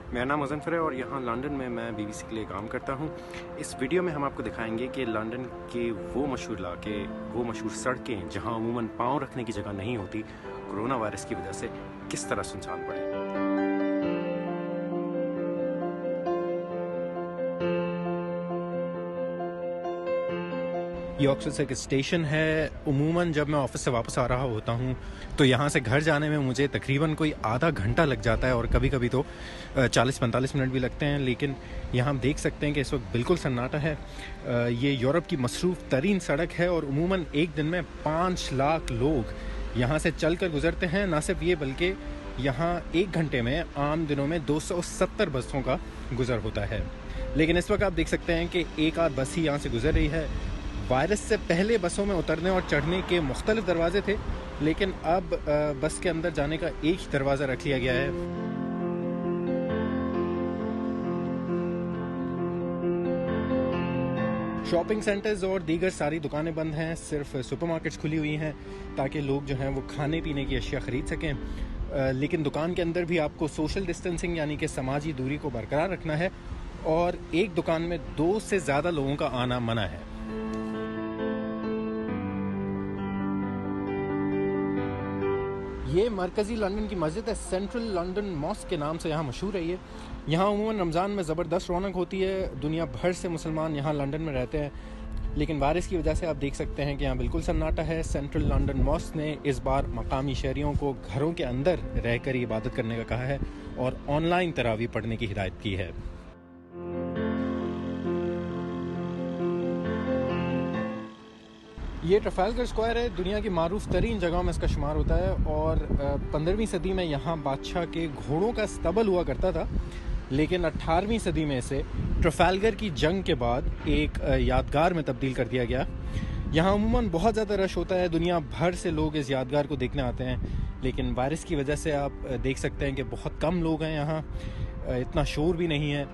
मेरा नाम मुज़फ़्फ़र है और यहाँ लंदन में मैं बीबीसी के लिए काम करता हूँ। इस वीडियो में हम आपको दिखाएंगे कि लंदन के वो मशहूर इलाके, वो मशहूर सड़कें जहाँ अमूमन पाँव रखने की जगह नहीं होती, कोरोना वायरस की वजह से किस तरह सुनसान पड़े। ये ऑक्सफोर्ड सर्कस स्टेशन है। उमूमन जब मैं ऑफिस से वापस आ रहा होता हूँ तो यहाँ से घर जाने में मुझे तकरीबन कोई आधा घंटा लग जाता है और कभी कभी तो 40-45 मिनट भी लगते हैं। लेकिन यहाँ हम देख सकते हैं कि इस वक्त बिल्कुल सन्नाटा है। ये यूरोप की मसरूफ़ तरीन सड़क है और उमूमन एक दिन में 5 लाख लोग यहाँ से चल कर गुजरते हैं। ना सिर्फ ये बल्कि यहाँ एक घंटे में आम दिनों में 270 बसों का गुजर होता है। लेकिन इस वक्त आप देख सकते हैं कि एक आध बस ही यहाँ से गुजर रही है। वायरस से पहले बसों में उतरने और चढ़ने के मुख्तलिफ दरवाजे थे, लेकिन अब बस के अंदर जाने का एक ही दरवाज़ा रख लिया गया है। शॉपिंग सेंटर्स और दीगर सारी दुकानें बंद हैं, सिर्फ सुपरमार्केट्स खुली हुई हैं ताकि लोग जो हैं वो खाने पीने की अशिया ख़रीद सकें। लेकिन दुकान के अंदर भी आपको सोशल डिस्टेंसिंग यानी कि समाजी दूरी को बरकरार रखना है और एक दुकान में 2 से ज़्यादा लोगों का आना मना है। ये मरकज़ी लंदन की मस्जिद है, सेंट्रल लंदन मॉस्क के नाम से यहाँ मशहूर है। यहाँ उमूमन रमज़ान में ज़बरदस्त रौनक होती है। दुनिया भर से मुसलमान यहाँ लंदन में रहते हैं, लेकिन वायरस की वजह से आप देख सकते हैं कि यहाँ बिल्कुल सन्नाटा है। सेंट्रल लंदन मॉस्क ने इस बार मकामी शहरियों को घरों के अंदर रहकर इबादत करने का कहा है और ऑनलाइन तरावी पढ़ने की हिदायत की है। ये ट्रफालगर स्क्वायर है, दुनिया की मारूफ तरीन जगहों में इसका शुमार होता है और 15वीं सदी में यहाँ बादशाह के घोड़ों का स्तबल हुआ करता था। लेकिन 18वीं सदी में इसे ट्रफालगर की जंग के बाद एक यादगार में तब्दील कर दिया गया। यहाँ अमूमन बहुत ज़्यादा रश होता है, दुनिया भर से लोग इस यादगार को देखने आते हैं। लेकिन वायरस की वजह से आप देख सकते हैं कि बहुत कम लोग हैं यहाँ, इतना शोर भी नहीं है।